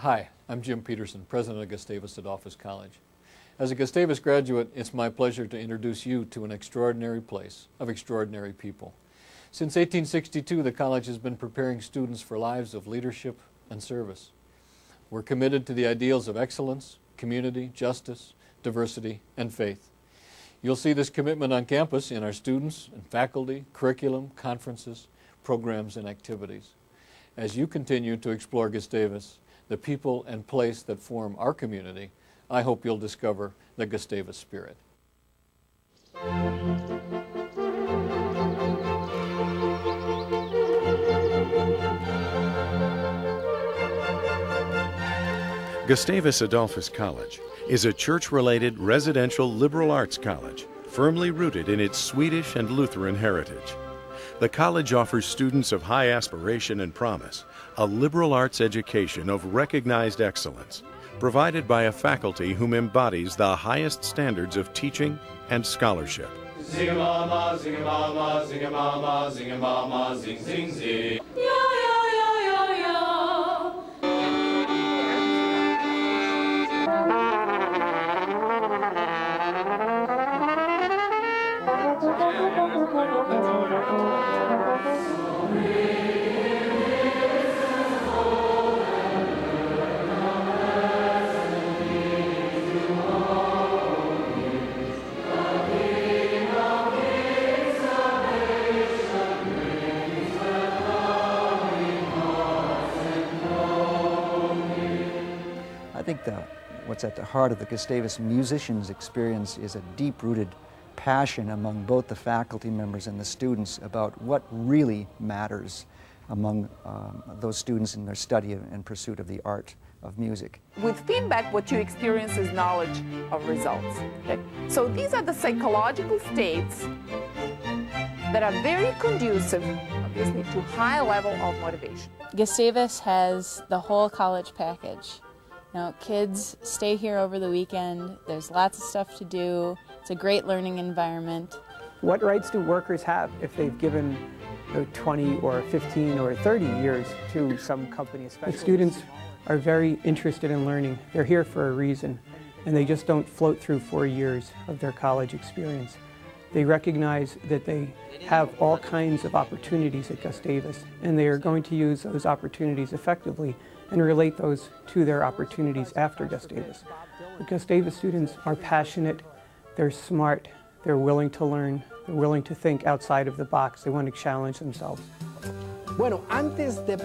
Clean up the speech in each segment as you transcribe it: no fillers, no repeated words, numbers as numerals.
Hi, I'm Jim Peterson, president of Gustavus Adolphus College. As a Gustavus graduate, it's my pleasure to introduce you to an extraordinary place of extraordinary people. Since 1862, the college has been preparing students for lives of leadership and service. We're committed to the ideals of excellence, community, justice, diversity, and faith. You'll see this commitment on campus in our students and faculty, curriculum, conferences, programs, and activities. As you continue to explore Gustavus, the people and place that form our community, I hope you'll discover the Gustavus spirit. Gustavus Adolphus College is a church-related residential liberal arts college firmly rooted in its Swedish and Lutheran heritage. The college offers students of high aspiration and promise a liberal arts education of recognized excellence, provided by a faculty whom embodies the highest standards of teaching and scholarship. Zing-a-mama, zing-a-mama, zing-a-mama, zing-a-mama, zing, zing, zing. I think what's at the heart of the Gustavus musicians' experience is a deep-rooted passion among both the faculty members and the students about what really matters among those students in their study and pursuit of the art of music. With feedback, what you experience is knowledge of results. Okay? So these are the psychological states that are very conducive, obviously, to high level of motivation. Gustavus has the whole college package. You know, kids stay here over the weekend. There's lots of stuff to do. It's a great learning environment. What rights do workers have if they've given 20 or 15 or 30 years to some company? The students are very interested in learning. They're here for a reason, and they just don't float through 4 years of their college experience. They recognize that they have all kinds of opportunities at Gustavus, and they are going to use those opportunities effectively and relate those to their opportunities after Gustavus. The Gustavus students are passionate, they're smart, they're willing to learn, they're willing to think outside of the box, they want to challenge themselves. Bueno, antes de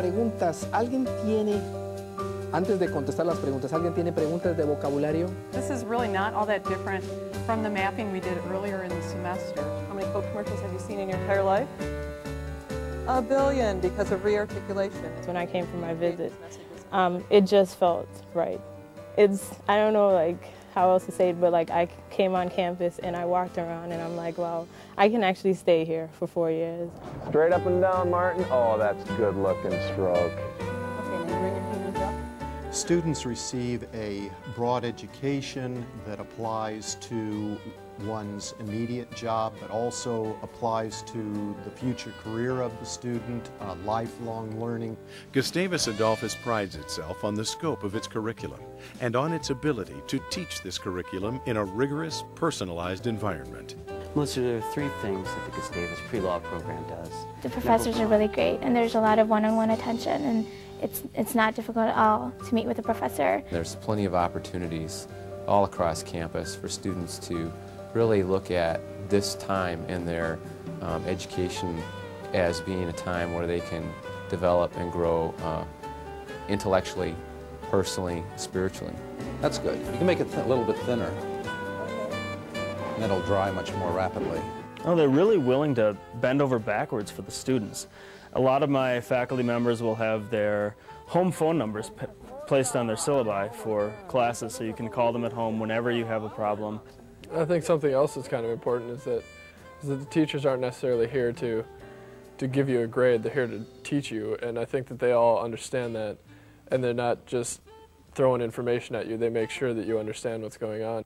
contestar las preguntas, ¿alguien tiene preguntas de vocabulario? This is really not all that different from the mapping we did earlier in the semester. How many Coke commercials have you seen in your entire life? A billion, because of rearticulation. When I came for my visit, it just felt right. I don't know how else to say it, but I came on campus and I walked around and I'm like, wow, I can actually stay here for 4 years. Straight up and down, Martin. Oh, that's good looking stroke. Okay, now bring your fingers up. Students receive a broad education that applies to one's immediate job, but also applies to the future career of the student, lifelong learning. Gustavus Adolphus prides itself on the scope of its curriculum and on its ability to teach this curriculum in a rigorous, personalized environment. Melissa, there are 3 things that the Gustavus pre-law program does. The professors are really great, and there's a lot of one-on-one attention, and it's not difficult at all to meet with a professor. There's plenty of opportunities all across campus for students to really look at this time in their education as being a time where they can develop and grow intellectually, personally, spiritually. That's good. You can make it a little bit thinner, and it'll dry much more rapidly. Oh, they're really willing to bend over backwards for the students. A lot of my faculty members will have their home phone numbers placed on their syllabi for classes, so you can call them at home whenever you have a problem. I think something else that's kind of important is that the teachers aren't necessarily here to give you a grade, they're here to teach you, and I think that they all understand that, and they're not just throwing information at you, they make sure that you understand what's going on.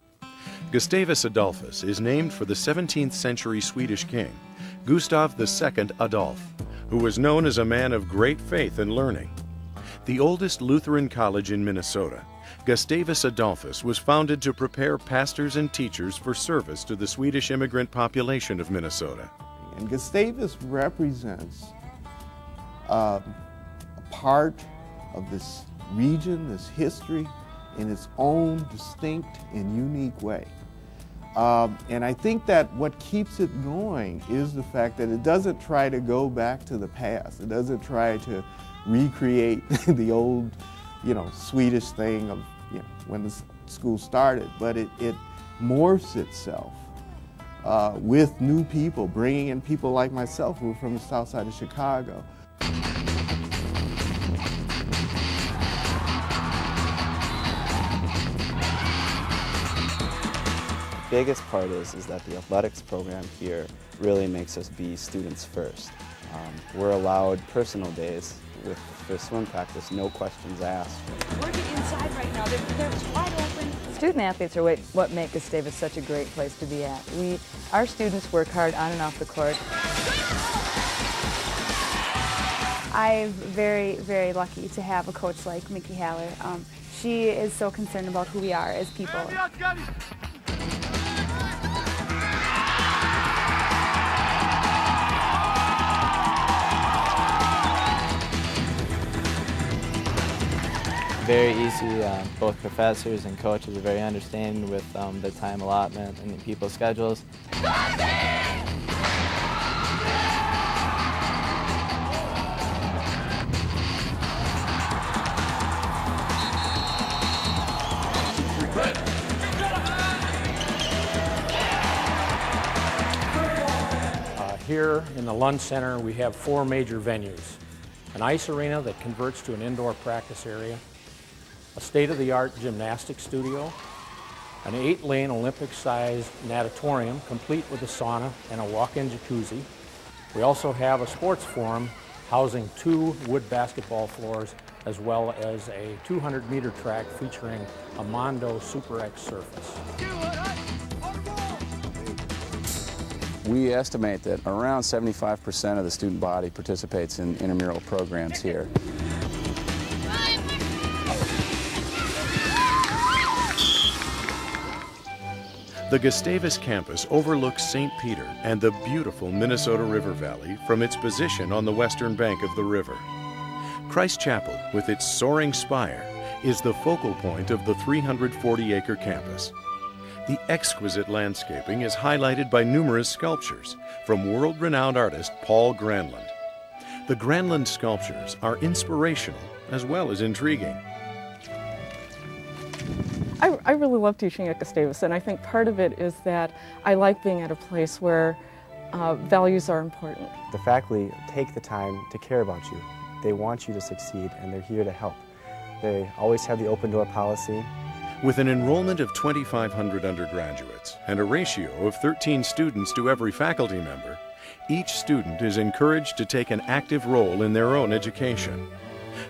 Gustavus Adolphus is named for the 17th century Swedish king, Gustav II Adolf, who was known as a man of great faith and learning. The oldest Lutheran college in Minnesota, Gustavus Adolphus was founded to prepare pastors and teachers for service to the Swedish immigrant population of Minnesota. And Gustavus represents a part of this region, this history, in its own distinct and unique way. And I think that what keeps it going is the fact that it doesn't try to go back to the past. It doesn't try to recreate the old, Swedish thing of, when the school started, but it morphs itself with new people, bringing in people like myself who are from the south side of Chicago. The biggest part is that the athletics program here really makes us be students first. We're allowed personal days for swim practice, no questions asked. Working inside right now, they're wide open. Student athletes are what make Gustavus such a great place to be at. Our students work hard on and off the court. I'm very, very lucky to have a coach like Mickey Haller. She is so concerned about who we are as people. Very easy. Both professors and coaches are very understanding with the time allotment and the people's schedules. Here in the Lund Center, we have 4 major venues. An ice arena that converts to an indoor practice area, a state-of-the-art gymnastics studio, an 8-lane Olympic-sized natatorium complete with a sauna and a walk-in jacuzzi. We also have a sports forum housing 2 wood basketball floors as well as a 200-meter track featuring a Mondo Super X surface. We estimate that around 75% of the student body participates in intramural programs here. The Gustavus campus overlooks St. Peter and the beautiful Minnesota River Valley from its position on the western bank of the river. Christ Chapel, with its soaring spire, is the focal point of the 340-acre campus. The exquisite landscaping is highlighted by numerous sculptures from world-renowned artist Paul Granlund. The Granlund sculptures are inspirational as well as intriguing. I really love teaching at Gustavus, and I think part of it is that I like being at a place where values are important. The faculty take the time to care about you. They want you to succeed, and they're here to help. They always have the open door policy. With an enrollment of 2,500 undergraduates and a ratio of 13 students to every faculty member, each student is encouraged to take an active role in their own education.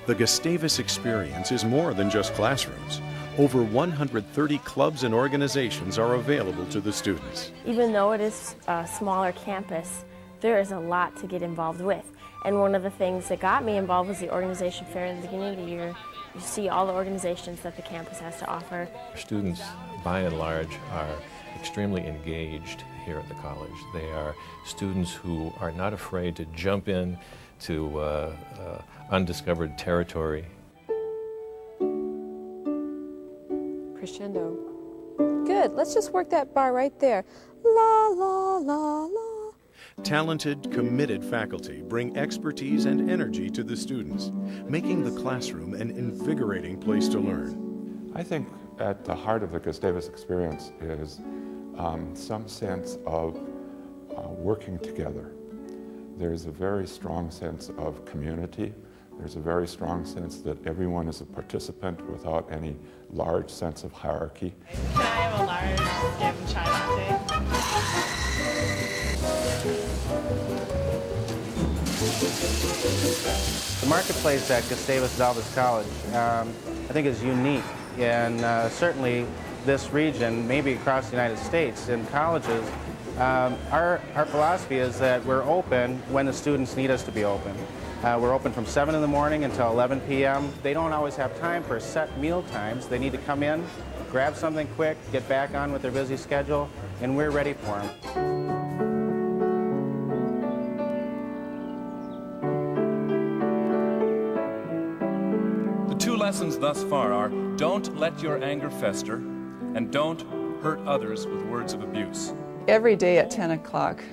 The Gustavus experience is more than just classrooms. Over 130 clubs and organizations are available to the students. Even though it is a smaller campus, there is a lot to get involved with. And one of the things that got me involved was the organization fair in the beginning of the year. You see all the organizations that the campus has to offer. Students, by and large, are extremely engaged here at the college. They are students who are not afraid to jump in to undiscovered territory. Crescendo. Good, let's just work that bar right there. La, la, la, la. Talented, committed faculty bring expertise and energy to the students, making the classroom an invigorating place to learn. I think at the heart of the Gustavus experience is some sense of working together. There's a very strong sense of community. There's a very strong sense that everyone is a participant without any large sense of hierarchy. Can I have a large skim chai latte? The marketplace at Gustavus Adolphus College, I think is unique, and certainly this region, maybe across the United States, in colleges, our philosophy is that we're open when the students need us to be open. We're open from 7 in the morning until 11 p.m. They don't always have time for set meal times. They need to come in, grab something quick, get back on with their busy schedule, and we're ready for them. The two lessons thus far are, don't let your anger fester, and don't hurt others with words of abuse. Every day at 10 o'clock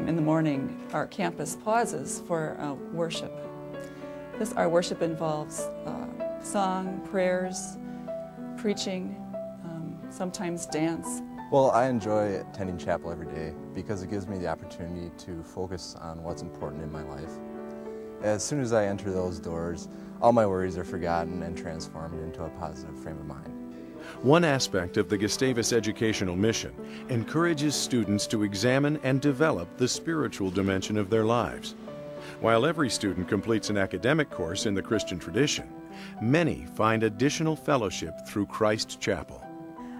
in the morning, our campus pauses for worship. Our worship involves song, prayers, preaching, sometimes dance. Well, I enjoy attending chapel every day because it gives me the opportunity to focus on what's important in my life. As soon as I enter those doors, all my worries are forgotten and transformed into a positive frame of mind. One aspect of the Gustavus educational mission encourages students to examine and develop the spiritual dimension of their lives. While every student completes an academic course in the Christian tradition, many find additional fellowship through Christ Chapel.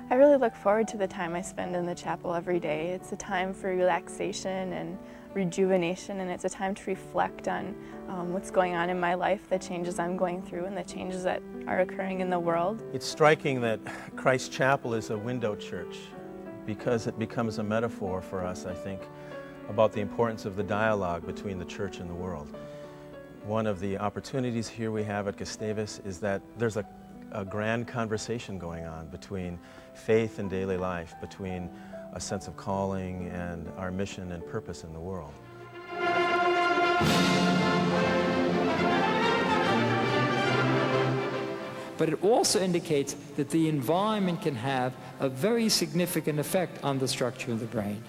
I really look forward to the time I spend in the chapel every day. It's a time for relaxation and rejuvenation, and it's a time to reflect on what's going on in my life, the changes I'm going through, and the changes that are occurring in the world. It's striking that Christ Chapel is a window church because it becomes a metaphor for us, I think, about the importance of the dialogue between the church and the world. One of the opportunities here we have at Gustavus is that there's a grand conversation going on between faith and daily life, between a sense of calling and our mission and purpose in the world. But it also indicates that the environment can have a very significant effect on the structure of the brain.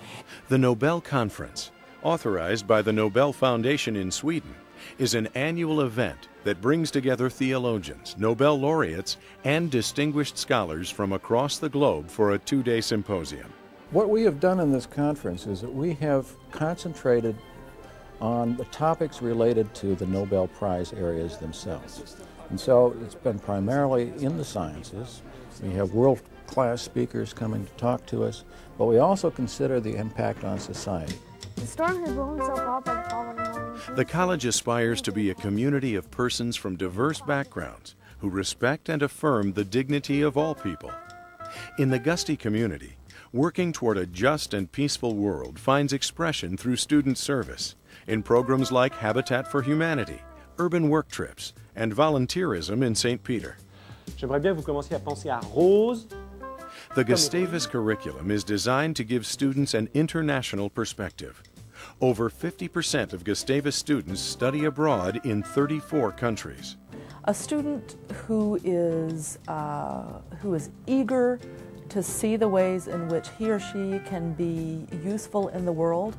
The Nobel Conference, authorized by the Nobel Foundation in Sweden, is an annual event that brings together theologians, Nobel laureates, and distinguished scholars from across the globe for a two-day symposium. What we have done in this conference is that we have concentrated on the topics related to the Nobel Prize areas themselves. And so it's been primarily in the sciences. We have world-class speakers coming to talk to us, but we also consider the impact on society. The storm has blown itself up and fallen morning. The college aspires to be a community of persons from diverse backgrounds who respect and affirm the dignity of all people. In the Gusty community, working toward a just and peaceful world finds expression through student service in programs like Habitat for Humanity, urban work trips, and volunteerism in St. Peter. J'aimerais bien que vous commenciez à penser à Rose. The Gustavus curriculum is designed to give students an international perspective. Over 50% of Gustavus students study abroad in 34 countries. A student who is eager to see the ways in which he or she can be useful in the world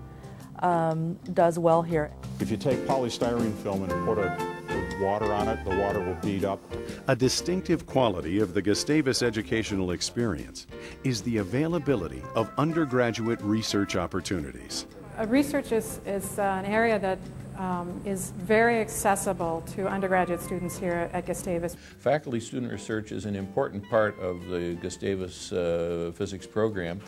does well here. If you take polystyrene film and put water on it, the water will bead up. A distinctive quality of the Gustavus educational experience is the availability of undergraduate research opportunities. Research is an area that is very accessible to undergraduate students here at Gustavus. Faculty-student research is an important part of the Gustavus physics program.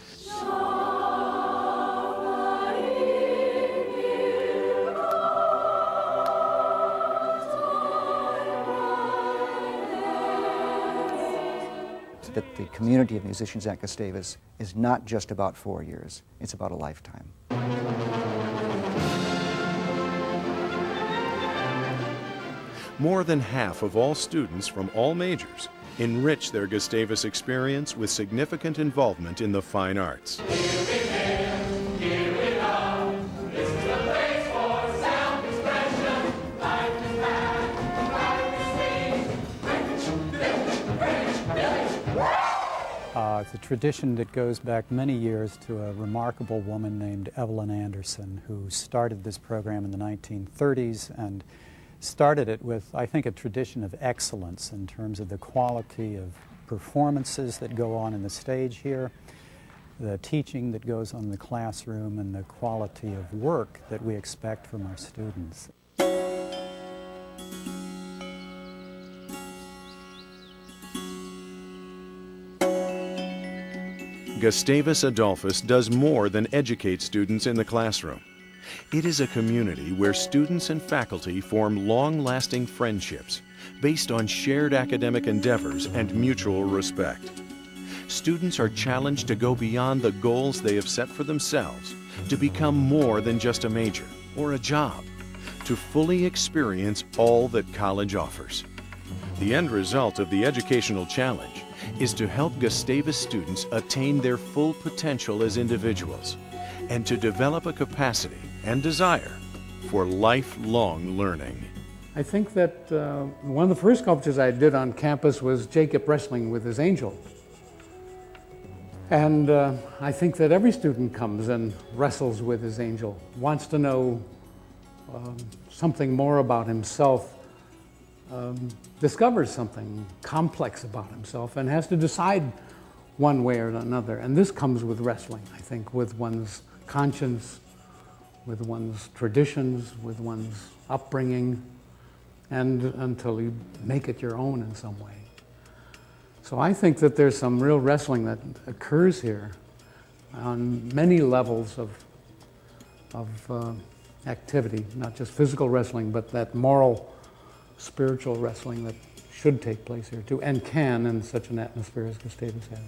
That the community of musicians at Gustavus is not just about 4 years, it's about a lifetime. More than half of all students from all majors enrich their Gustavus experience with significant involvement in the fine arts. It's a tradition that goes back many years to a remarkable woman named Evelyn Anderson, who started this program in the 1930s and started it with, I think, a tradition of excellence in terms of the quality of performances that go on in the stage here, the teaching that goes on in the classroom, and the quality of work that we expect from our students. Gustavus Adolphus does more than educate students in the classroom. It is a community where students and faculty form long-lasting friendships based on shared academic endeavors and mutual respect. Students are challenged to go beyond the goals they have set for themselves, to become more than just a major or a job, to fully experience all that college offers. The end result of the educational challenge is to help Gustavus students attain their full potential as individuals and to develop a capacity and desire for lifelong learning. I think that one of the first sculptures I did on campus was Jacob wrestling with his angel. And I think that every student comes and wrestles with his angel, wants to know something more about himself, discovers something complex about himself, and has to decide one way or another. And this comes with wrestling, I think, with one's conscience, with one's traditions, with one's upbringing, and until you make it your own in some way. So I think that there's some real wrestling that occurs here on many levels of activity, not just physical wrestling, but that moral, spiritual wrestling that should take place here too, and can in such an atmosphere as Gustavus has.